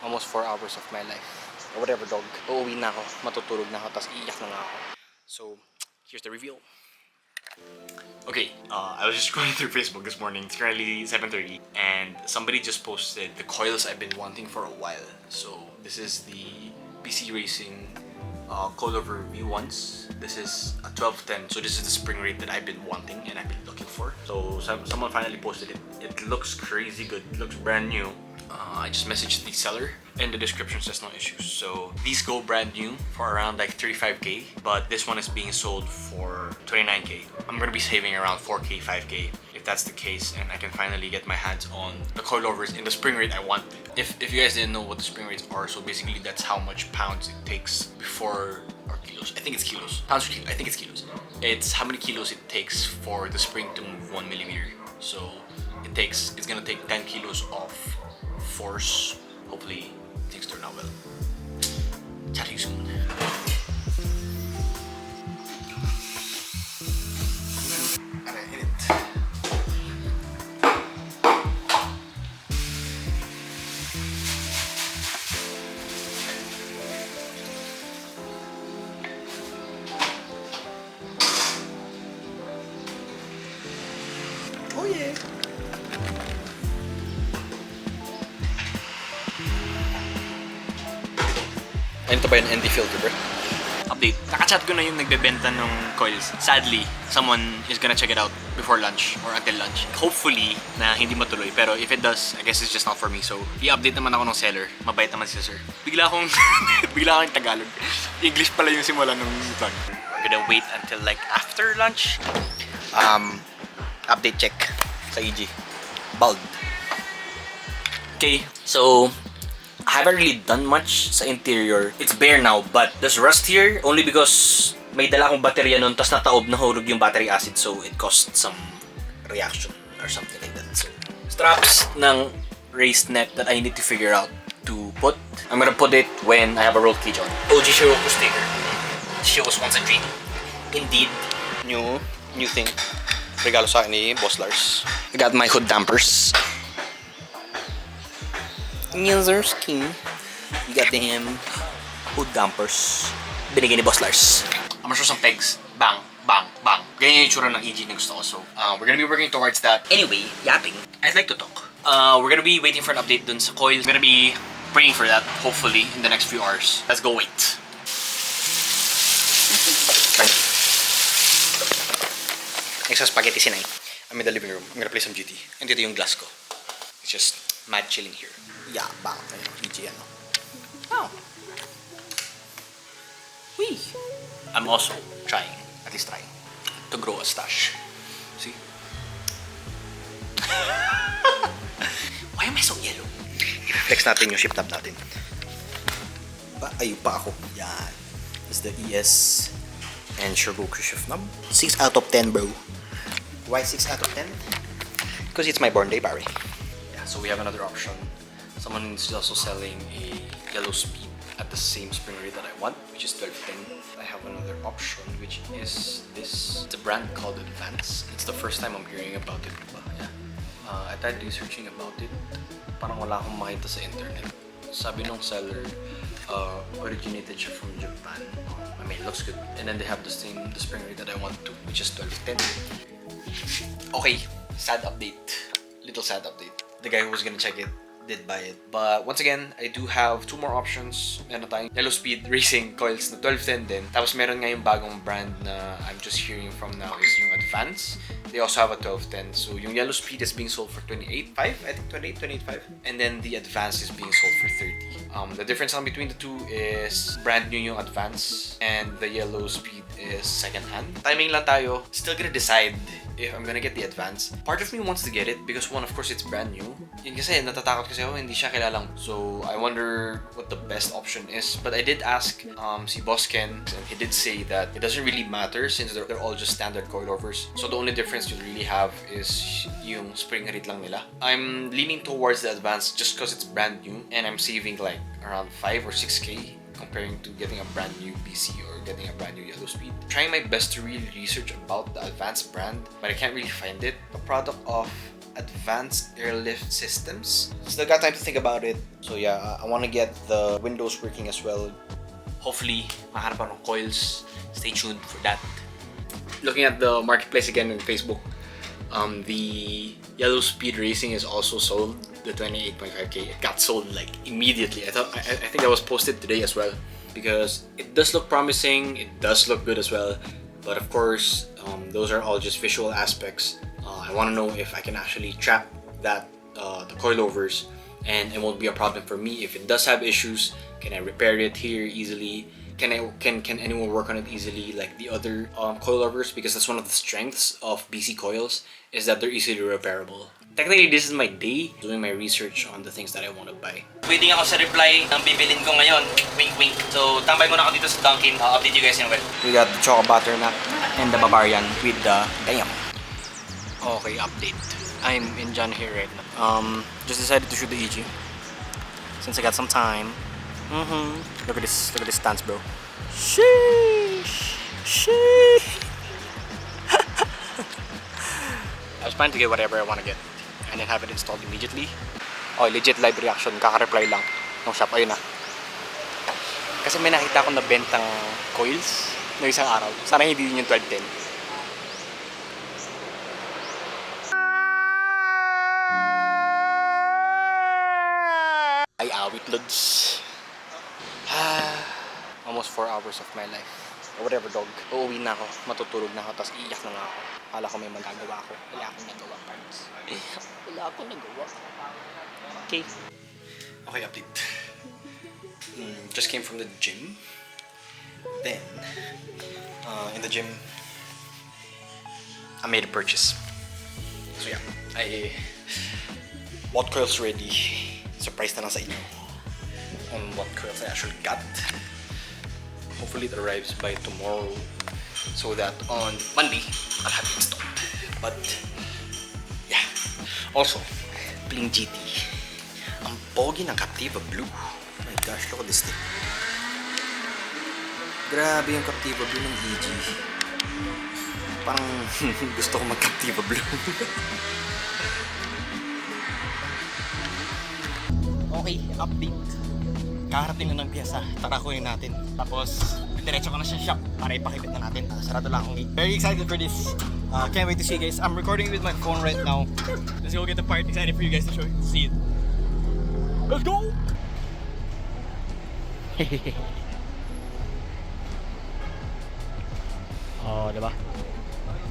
almost 4 hours of my life. Or whatever, dog. Uuwi na ako, matutulog na ako, tapos iiyak na nga ako. So, here's the reveal. Okay, I was just scrolling through Facebook this morning. It's currently 7:30, and somebody just posted the coils I've been wanting for a while. So this is the PC Racing Coilover V1s. This is a 1210, so this is the spring rate that I've been wanting and I've been looking for. So someone finally posted it. It looks crazy good. It looks brand new. I just messaged the seller. In the description says no issues. So these go brand new for around like 35k, but this one is being sold for 29k. I'm gonna be saving around 4k, 5k if that's the case, and I can finally get my hands on the coilovers in the spring rate I want. If you guys didn't know what the spring rates are, so basically that's how much pounds it takes before, or kilos. I think it's kilos. Pounds per kilo. I think it's kilos. It's how many kilos it takes for the spring to move 1 millimeter. So it's gonna take 10 kilos of force. Hopefully things turn out well. Chat to you soon. Oh yeah. Ano to ba yun? ND filter, bro? Update. Nakachat ko na yung nagbebenta ng coils. Sadly, someone is gonna check it out before lunch or until lunch. Hopefully na hindi matuloy. Pero if it does, I guess it's just not for me. So, i-update naman ako ng seller. Mabait naman si sir. Bigla akong Tagalog. English pala yung simula ng vlog. We're gonna wait until like after lunch. Update check sa EG. Bald. Okay, so I haven't really done much sa interior. It's bare now, but there's rust here only because may dala akong baterya nun, tas nataob, nahulog yung battery acid, so it caused some reaction or something like that. So, straps ng race net that I need to figure out to put. I'm gonna put it when I have a roll cage on. OG Shiroko sticker. She was once a dream. Indeed. New thing. Regalo sa akin ni Boss Lars. I got my hood dampers. Userski. You got them hood dampers. Binigay ni Boss Lars. I'm gonna show some pegs. Bang, bang, bang. Ganyan yung itsura ng EG na gusto ko. So, we're gonna be working towards that. Anyway, yapping. I'd like to talk. We're gonna be waiting for an update dun sa coils. We're gonna be praying for that, hopefully, in the next few hours. Let's go wait. Next sa spaghetti sinay. I'm in the living room. I'm gonna play some GT. And dito yung glass ko. It's just mad chilling here. Yeah, bang. Ayun, EG ano. Oh. Wee. I'm also trying, at least trying, to grow a stash. See? Why am I so yellow? I-flex natin yung shift knob natin. Ayun pa ako. Yan. It's the ES and Shiroko shift knob. 6 out of 10, bro. Why 6 out of 10? Because it's my born day, Barry. Yeah, so we have another option. Someone is also selling a yellow speed at the same spring rate that I want, which is 1210. I have another option, which is this. It's a brand called Advance. It's the first time I'm hearing about it. Yeah. I tried researching about it. Parang wala akong makita sa internet. Sabi nung seller, originated siya from Japan. I mean, it looks good. And then they have the spring rate that I want to, which is 1210. Okay, sad update. Little sad update. The guy who was gonna check it did buy it. But once again, I do have 2 more options. Meron tayong Yellow Speed Racing coils na 1210 din. Tapos meron nga yung bagong brand na I'm just hearing from now is yung Advance. They also have a 1210. So yung Yellow Speed is being sold for 28.5. I think 28.5. And then the Advance is being sold for 30. The difference lang between the two is brand new yung Advance and the Yellow Speed is second hand. Timing lang tayo. Still gonna decide if I'm gonna get the Advance. Part of me wants to get it because one, of course, it's brand new. Yun kasi natatakot kasi ako, hindi siya kilalang. So I wonder what the best option is. But I did ask si Boss Ken, and he did say that it doesn't really matter since they're all just standard coilovers. So the only difference you really have is yung spring rate lang nila. I'm leaning towards the Advance just because it's brand new and I'm saving like around 5 or 6k comparing to getting a brand new PC or getting a brand new Yellow Speed. Trying my best to really research about the Advanced brand, but I can't really find it. A product of advanced airlift systems. Still got time to think about it. So yeah, I want to get the windows working as well. Hopefully, makahanap ako ng coils. Stay tuned for that. Looking at the marketplace again on Facebook, the Yellow Speed Racing is also sold. The 28.5K, it got sold like immediately. I think that was posted today as well, because it does look promising. It does look good as well. But of course, those are all just visual aspects. I want to know if I can actually trap that the coilovers, and it won't be a problem for me. If it does have issues, can I repair it here easily? Can anyone work on it easily like the other coilovers? Because that's one of the strengths of BC coils, is that they're easily repairable. Technically, this is my day doing my research on the things that I want to buy. Waiting ako sa reply ng bibilin ko ngayon. Wink wink. So, tambay muna ako dito sa Dunkin'. I'll update you guys in a while. We got the Choco Butternut And the Bavarian with the damn. Okay, update. I'm in John here right now. Just decided to shoot the EG since I got some time. Look at this stance, bro. Sheesh. I was planning to get whatever I want to get and then have it installed immediately. Oh, legit live reaction. Kaka-reply lang ng shop. Ayun na. Kasi may nakita akong nabentang coils na isang araw. Sana hindi yun yung 1210. Ay, awit loads. Almost 4 hours of my life. Or whatever, dog. Uuwi na ako, matutulog na ako, tapos iiyak na nga ako. Akala ko may magagawa ako. Wala akong nagawa, parts. Wala akong nagawa. Okay. Okay, update. Just came from the gym. Then, in the gym, I made a purchase. So yeah, I bought coils ready. Surprise na lang sa inyo on what coils I actually got. Hopefully it arrives by tomorrow so that on Monday I'll have it installed. But yeah, also Bling GT, ang pogi ng Captiva Blue. Oh my gosh, look at this thing. Grabe yung Captiva Blue ng EG. Parang gusto ko mag Captiva Blue. Okay, update. Kakarating na ng piyesa. Tara, kunin natin. Tapos, diretso ko na sa shop para ipakipit na natin. Sarado lang akong gate. Very excited for this. Can't wait to see you guys. I'm recording with my phone right now. Let's go get the part. Excited for you guys to see it. Let's go! Oh, diba?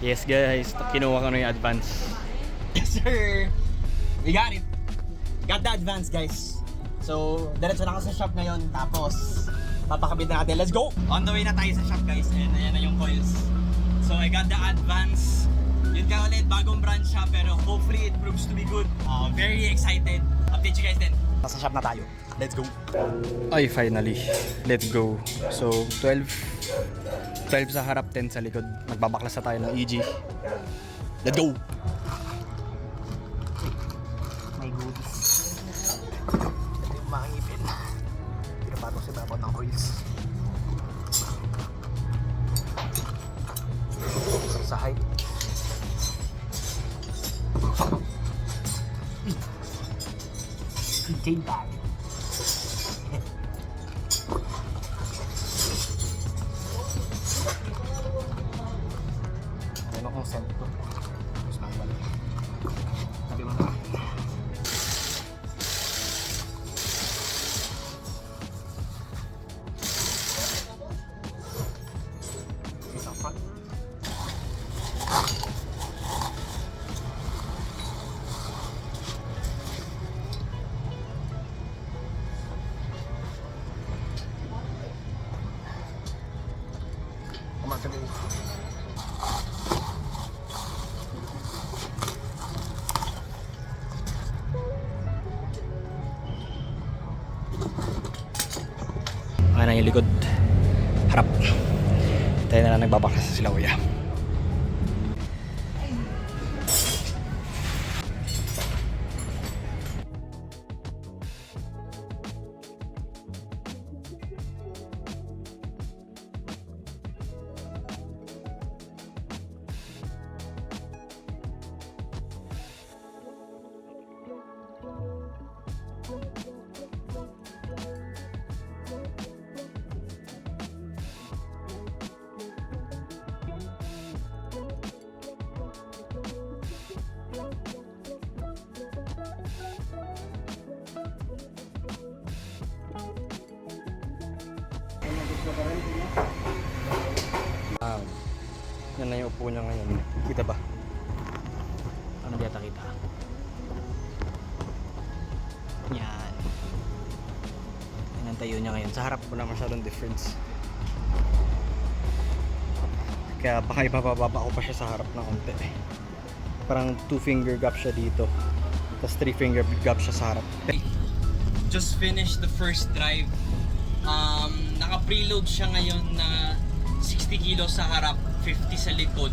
Yes guys, kinuha ko na yung advance. Yes sir! We got it! Got the advance guys. So, diretso na ako sa shop ngayon. Tapos, papakabit na natin. Let's go! On the way na tayo sa shop guys. And ayan na yung coils. So, I got the advance. Yun ka ulit, bagong brand siya. Pero hopefully, it proves to be good. Very excited. Update you guys then. Nasa shop na tayo. Let's go! Ay, finally. Let's go. So, 12 sa harap, 10 sa likod. Magbabaklas na tayo ng EG. Let's go! My goodies. Ito yung mga ngipin. Pinapatok sa dapat ng coils. Sa height. Contain tayo. Ano kung send ko? Mas makibalik. Sabi mo na. Isang front. Kumakalit. Okay na yung likod. Harap. Tayo na lang nagbabaklas sa sila kuya. Yan na yung upo niya ngayon. Kita ba? Ano di ata kita? Yan. Yan ang tayo niya ngayon. Sa harap Wala masyadong difference. Kaya baka ibababa ko pa siya sa harap ng konti. Parang 2-finger gap siya dito. Tapos 3-finger gap siya sa harap. Just finished the first drive. Naka-preload siya ngayon na 60 kilos sa harap, 50 sa likod.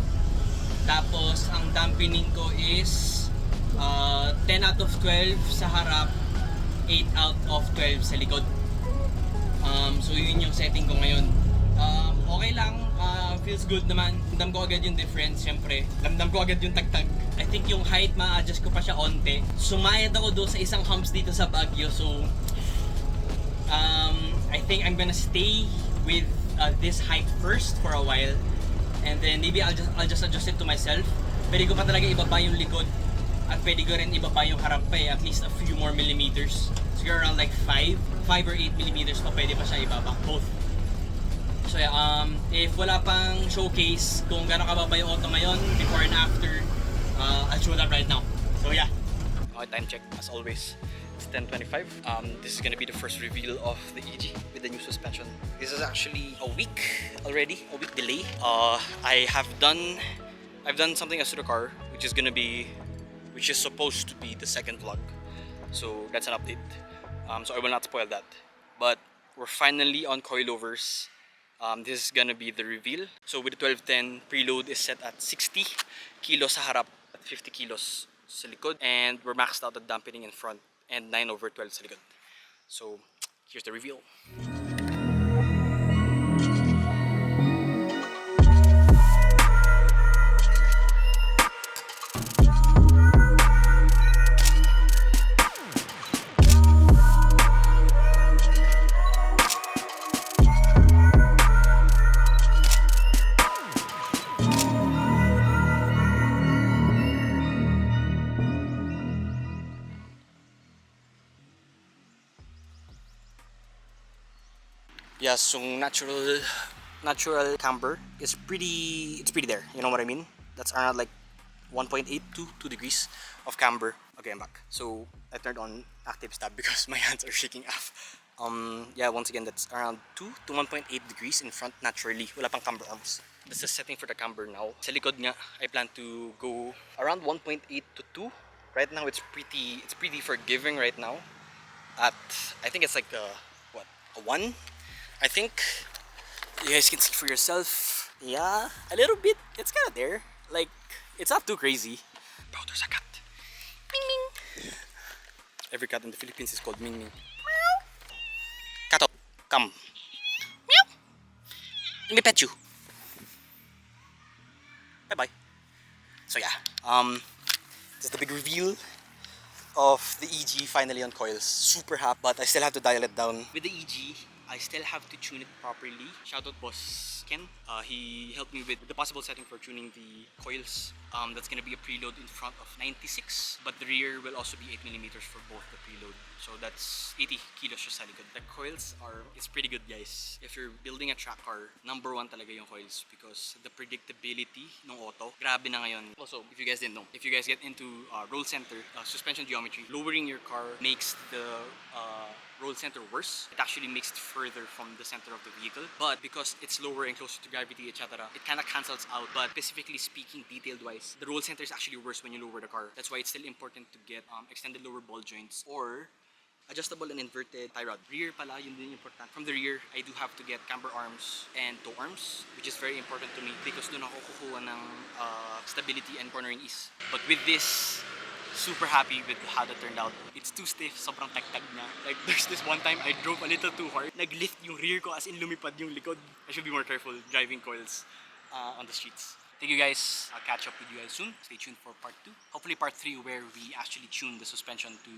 Tapos ang dampening ko is 10 out of 12 sa harap, 8 out of 12 sa likod. So yun yung setting ko ngayon. Okay lang, feels good naman. Ramdam ko agad yung difference, syempre. Ramdam ko agad yung tagtag. I think yung height, ma-adjust ko pa siya onte. Sumayad ako doon sa isang humps dito sa Baguio. So, I think I'm gonna stay with this height first for a while. And then maybe I'll just adjust it to myself. Pwede ko pa talaga ibaba yung likod. At pwede ko rin ibaba yung harap pa at least a few more millimeters. Siguro around like 5 or 8 millimeters pa pwede pa siya ibaba. Both. So yeah, if wala pang showcase kung gano'n kababa yung auto ngayon, before and after, I'll show that right now. So yeah. Okay, time check as always. It's 10:25. This is gonna be the first reveal of the EG with the new suspension. This is actually a week already, a week delay. I've done something as to the car, which is supposed to be the second vlog. So that's an update. So I will not spoil that. But we're finally on Coilovers. This is gonna be the reveal. So with the 1210, preload is set at 60 kilos sa harap at 50 kilos sa likod. And we're maxed out at dampening in front and 9/12 sa likod. So here's the reveal. Yeah, so natural camber is pretty there. You know what I mean? That's around like 1.8 to 2 degrees of camber. Okay, I'm back. So I turned on active stab because my hands are shaking off. Yeah, once again, that's around 2 to 1.8 degrees in front naturally. Wala pang camber arms. That's the setting for the camber now. Sa likod nga, I plan to go around 1.8 to 2. Right now, it's pretty forgiving right now. At I think it's like a 1. I think you guys can see for yourself. Yeah, a little bit. It's kind of there. Like, it's not too crazy. Bro, there's a cat. Ming Ming. Every cat in the Philippines is called Ming Ming. Meow. Cat, come. Meow. Let me pet you. Bye bye. So yeah, this is the big reveal of the EG finally on coils. Super happy, but I still have to dial it down. With the EG, I still have to tune it properly. Shoutout boss Ken. He helped me with the possible setting for tuning the coils. That's gonna be a preload in front of 96, but the rear will also be 8mm for both the preload. So that's 80 kilos siya sa likod. The coils it's pretty good, guys. If you're building a track car, number 1 talaga yung coils because the predictability ng auto, grabe na ngayon. Also, if you guys didn't know, if you guys get into roll center, suspension geometry, lowering your car makes the roll center worse. It actually makes it further from the center of the vehicle. But because it's lower and closer to gravity, etc., it kind of cancels out. But specifically speaking, detailed-wise, the roll center is actually worse when you lower the car. That's why it's still important to get extended lower ball joints or adjustable and inverted tie rod. Rear pala, yun din important. From the rear, I do have to get camber arms and toe arms, which is very important to me because doon ako kukuha ng stability and cornering ease. But with this, super happy with how that turned out. It's too stiff, sobrang tagtag niya. Like there's this one time I drove a little too hard. Naglift yung rear ko as in lumipad yung likod. I should be more careful driving coils on the streets. Thank you guys. I'll catch up with you guys soon. Stay tuned for part 2. Hopefully part 3 where we actually tune the suspension to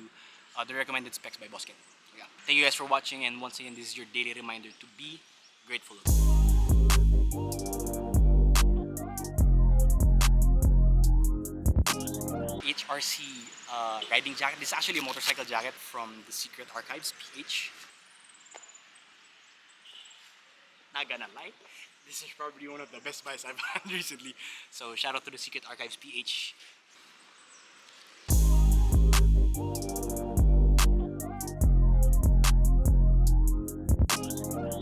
the recommended specs by Boss Ken. So yeah. Thank you guys for watching, and once again, this is your daily reminder to be grateful. HRC riding jacket. This is actually a motorcycle jacket from the Secret Archives, PH. not gonna lie, this is probably one of the best buys I've had recently. So shout out to the Secret Archives PH